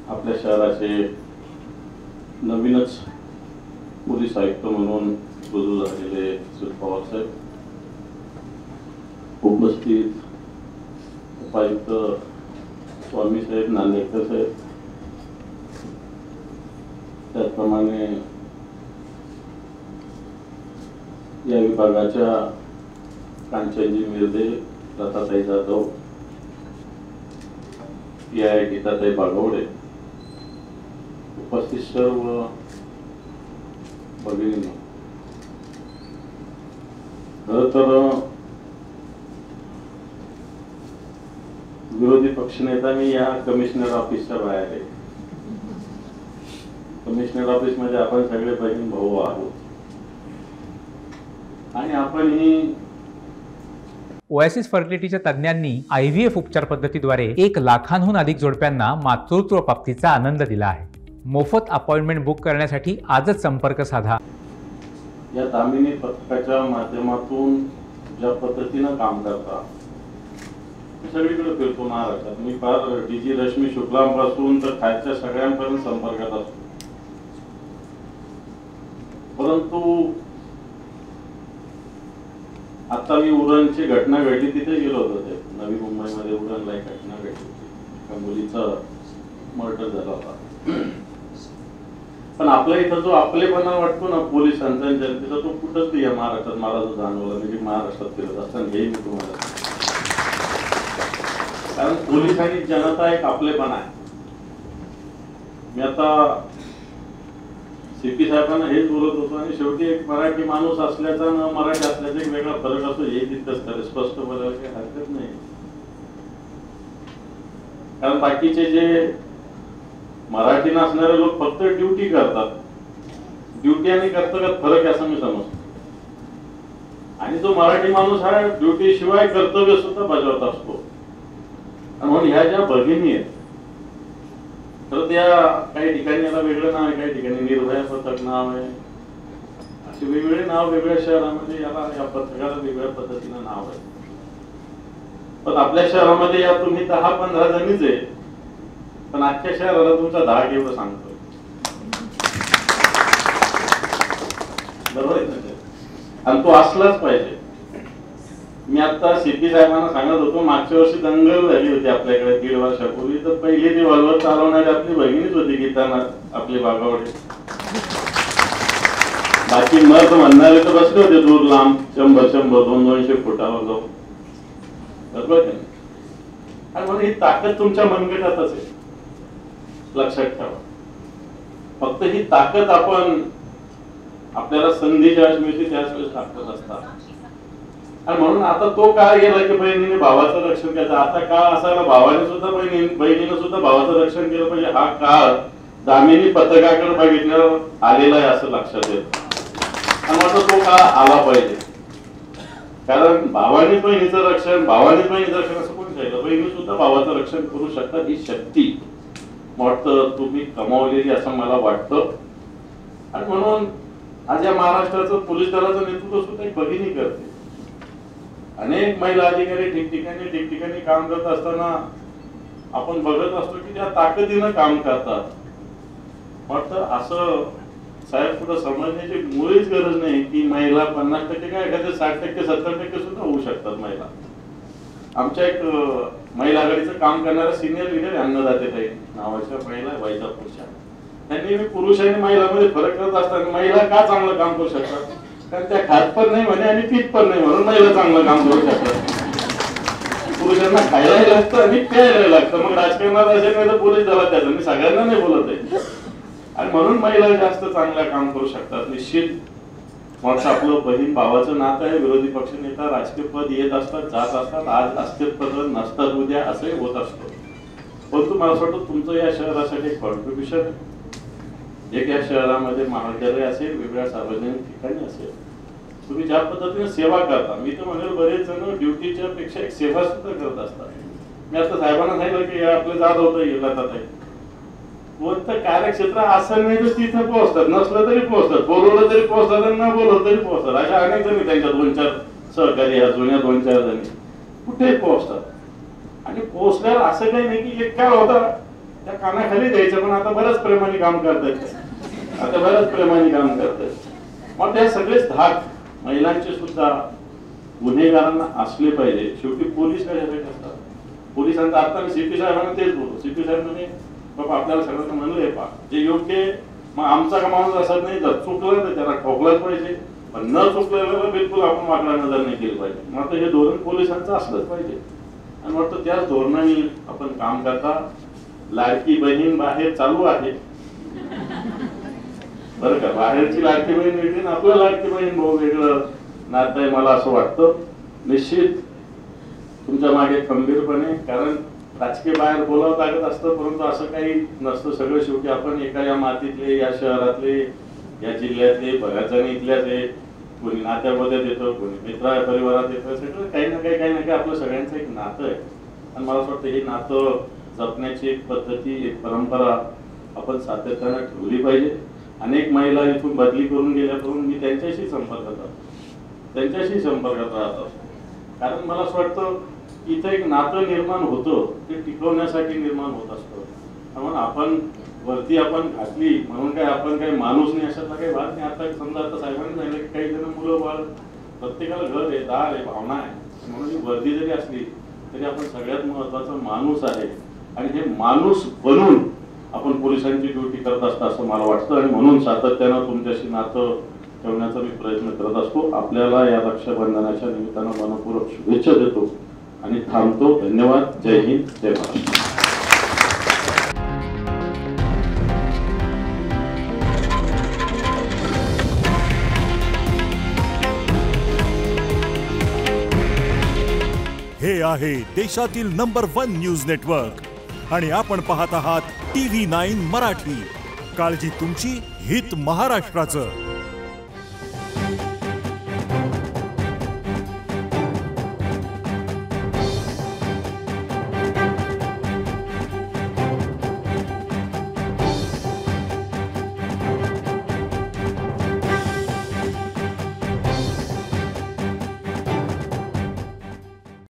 आपल्या शहराचे नवीनच पोलीस आयुक्त म्हणून रुजू झालेले सुनील पवार साहेब, उपस्थित उपायुक्त स्वामी साहेब, नांदेडकर साहेब, त्याचप्रमाणे या विभागाच्या कांचनजी मिर्दे, लताताई जाधव, PI गीताताई बागवडे, उपस्थित सर्व भगिनींनो, खरं तर विरोधी पक्षनेता मी या कमिशनर ऑफिसच्या बाहेर आहे. कमिशनर ऑफिस मध्ये आपण सगळे बहीण भाऊ आहोत आणि आपण ही ओएसिस फर्टिलिटीच्या तज्ञांनी IVF उपचार पद्धतीद्वारे 1 लाखांहून अधिक जोडप्यांना मातृत्व प्राप्तीचा आनंद दिला आहे. मोफत अपॉइंटमेंट बुक करण्यासाठी आजच संपर्क साधा. या दामिनी पथकाच्या माध्यमातून ज्या पद्धतीनं काम करता सगळीकडे फिरतो महाराष्ट्रात. मी फार DG रश्मी शुक्लांपासून तर खालच्या सगळ्यांपर्यंत संपर्कात असतो. परंतु आता मी उरणची घटना घडली तिथे गेलो होतो. ते नवी मुंबईमध्ये उरणला एक घटना घडली होती. त्या मुलीचा मर्डर झाला होता. पण आपल्या इथं जो आपलेपणा वाटतो ना पोलिसांचा आणि जनतेचा, तो कुठंच या महाराष्ट्रात मला जो जाणवला. म्हणजे महाराष्ट्रात फिरत असताना हेही मी तुम्हाला, कारण पोलीस आणि जनता एक आपलेपणा आहे. मी आता CP साहेबांना हेच बोलत होतो आणि शेवटी एक मराठी माणूस असल्याचा न मराठी असल्याचा एक वेगळा फरक असतो. हे तितकंच खरं, स्पष्ट बोलायला काही हरकत नाही. कारण बाकीचे जे मराठी नसणारे लोक फक्त ड्युटी करतात. ड्युटी आणि कर्तव्यात फरक आहे असं मी समजतो. आणि जो मराठी माणूस हा ड्युटी शिवाय कर्तव्य सुद्धा बजावत असतो. म्हणून ह्या ज्या भगिनी आहेत, तर त्या काही ठिकाणी याला वेगळं नाव आहे, काही ठिकाणी निर्भया पथक नाव आहे. असे वेगवेगळे नाव वेगळ्या शहरामध्ये याला, या पथकाला वेगळ्या पद्धतीनं नाव आहे. पण आपल्या शहरामध्ये या तुम्ही 10-15 जणीच आहे, पण आजच्या शहराला तुमचा 10 एवढं सांगतोय. बरोबर आहे ना? आणि तो असलाच पाहिजे. मी आता CP साहेबांना सांगत होतो, मागच्या वर्षी दंगल झाली होती आपल्याकडे 1.5 वर्षापूर्वी. तर पहिली रिव्हॉल्वर चालवणारी आपली बहिणीच होती, गीताना आपली बागावडे. बाकी मर्द म्हणणारे तर बसले होते दूर लांब 100-100, 200-200 फुटावर जाऊन. बरोबर आहे. आणि म्हणून ही ताकद तुमच्या मनगटातच आहे, लक्षात ठेवा. फक्त ही ताकद आपण, आपल्याला संधी ज्यावेळेस मिळते त्याच वेळेस ताकद असतात. आणि म्हणून आता तो काळ गेला की बहिणीने भावाचं रक्षण केलं. आता काळ असायला भावाने सुद्धा बहिणीनं सुद्धा भावाचं रक्षण केलं पाहिजे. हा काळ दामिनी पथकाकडे बघितल्यावर आलेला आहे असं लक्षात येतं. आणि आता तो काळ आला पाहिजे. कारण भावाने बहिणीचं रक्षण, भावाने बहिणीचं रक्षण असं कोणी सांगितलं. बहिणी सुद्धा भावाचं रक्षण करू शकतात. ही शक्ती वाटतं तुम्ही कमावलेली असं मला वाटतं. आणि म्हणून आज या महाराष्ट्राचं पोलीस दलाचं नेतृत्व सुद्धा एक भगिनी करते. अनेक महिला अधिकारी ठिकठिकाणी काम करत असताना आपण बघत असतो की त्या ताकदीनं काम करतात. वाटतं असं साहेब पुढे समजण्याची मुळीच गरज नाही की महिला 50% काय, एखाद्या 60%, 70% सुद्धा होऊ शकतात महिला. आमच्या एक महिला आघाडीचं काम करणाऱ्या सिनियर लीडर अन्नदातेताई नावाच्या महिला वैजापूरच्या, त्यांनी पुरुष आणि महिलांमध्ये फरक करत असताना महिला का चांगलं काम करू शकतात, कारण त्या खात पण नाही म्हणे आणि पीत पण नाही म्हणून महिला चांगलं काम करू शकतात. पुरुषांना खायलाही लागतं आणि प्यायलाही लागतं. मग राजकारणात असेल नाही तर पोलीस दलात त्याचं, मी सगळ्यांना नाही बोलत आहे. आणि म्हणून महिला जास्त चांगलं काम करू शकतात. निश्चित म्हणून आपलं बहीण भावाचं नातं आहे. विरोधी पक्ष नेता राजकीय पद येत असतात, जात असतात. आज असतील पद नसतात, उद्या असंही होत असतं. परंतु मला असं वाटतं तुमचं या शहरासाठी कॉन्ट्रीब्युशन, एक या शहरामध्ये महाविद्यालय असेल, वेगवेगळ्या सार्वजनिक ठिकाणी असेल, तुम्ही ज्या पद्धतीने सेवा करता, मी तर म्हणेल बरेच जण ड्युटीच्या पेक्षा एक सेवा सुद्धा करत असतात. मी आता साहेबांना सांगितलं की आपले जाधव ताई येतात आहे, कोणतं कार्यक्षेत्र असं नाही तर तिथं पोहोचतात, नसलं तरी पोहोचतात, बोलवलं तरी पोहोचतात आणि न बोलवलं तरी पोहोचतात. अशा अनेक जणी त्यांच्या 2-4 सहकारी, ह्या जुन्या 2-4 जणी कुठेही पोहोचतात. आणि पोहोचल्यावर असं काही नाही की एक काळ होता त्या कानाखाली द्यायचं, पण आता बऱ्याच प्रेमाने काम करतायत, आता बऱ्याच प्रेमाने काम करतायत. मग त्या सगळेच धाक महिलांचे सुद्धा गुन्हेगारांना असले पाहिजे. शेवटी पोलीस कशासाठी असतात? पोलिसांचा आता मी सीपी साहेबांना तेच बोलतो. सीपी साहेब म्हणे बाबा आपल्याला सगळ्यांना म्हणलंय पा जे योग्य, मग आमचा का माणूस असत नाही, जर चुकलं तर त्याला ठोकलाच पाहिजे, पण न चुकलेलं बिलकुल आपण वाकडा नजर नाही केली पाहिजे. मग हे धोरण पोलिसांचं असलंच पाहिजे. आणि वाटतं त्याच धोरणाने आपण काम करता. लाडकी बहीण बाहेर चालू आहे बरं का, बाहेरची लाडकी बहीण वेगळी ना आपलं लाडकी बहीण भाऊ वेगळं नातं आहे. मला असं वाटतं निश्चित तुमच्या मागे खंबीरपणे, कारण राजकीय बाहेर बोलावं लागत असतं, परंतु असं काही नसतं. सगळं शेवटी आपण एका या मातीतले, या शहरातले, या जिल्ह्यातले, बऱ्याच जण इथल्याच आहे. कोणी नात्यामध्ये येतं, कोणी मित्र परिवारात येतं, सगळं काही ना काही आपलं सगळ्यांचं एक नातं आहे. आणि मला असं वाटतं हे नातं जपण्याची एक पद्धती, एक परंपरा आपण सातत्यानं ठेवली पाहिजे. अनेक महिला इथून बदली करून गेल्यापासून मी त्यांच्याशी संपर्कात राहतो. कारण मला असं वाटतं इथं एक नातं निर्माण होतं, ते टिकवण्यासाठी निर्माण होत असतं. म्हणून आपण वरती आपण घातली म्हणून काय आपण काही माणूस नाही अशातला काही भाग नाही. आता समजा आता साहेबांनी सांगितलं की काही जण मुलं बाळ प्रत्येकाला घर आहे, दार आहे, भावना आहे, म्हणून ही वर्दी जरी असली तरी आपण सगळ्यात महत्वाचा माणूस आहे. आणि हे माणूस बनून आपण पोलिसांची ड्युटी करत असतं असं मला वाटतं. आणि म्हणून सातत्यानं तुमच्याशी नातं ठेवण्याचा मी प्रयत्न करत असतो. आपल्याला या रक्षाबंधनाच्या निमित्तानं मनपूर्वक शुभेच्छा देतो आणि थांबतो. धन्यवाद. जय हिंद, जय महाराष्ट्र. हे आहे देशातील नंबर 1 न्यूज नेटवर्क आणि आपण पाहत आहात TV9 मराठी. काळजी तुमची, हित महाराष्ट्राचं.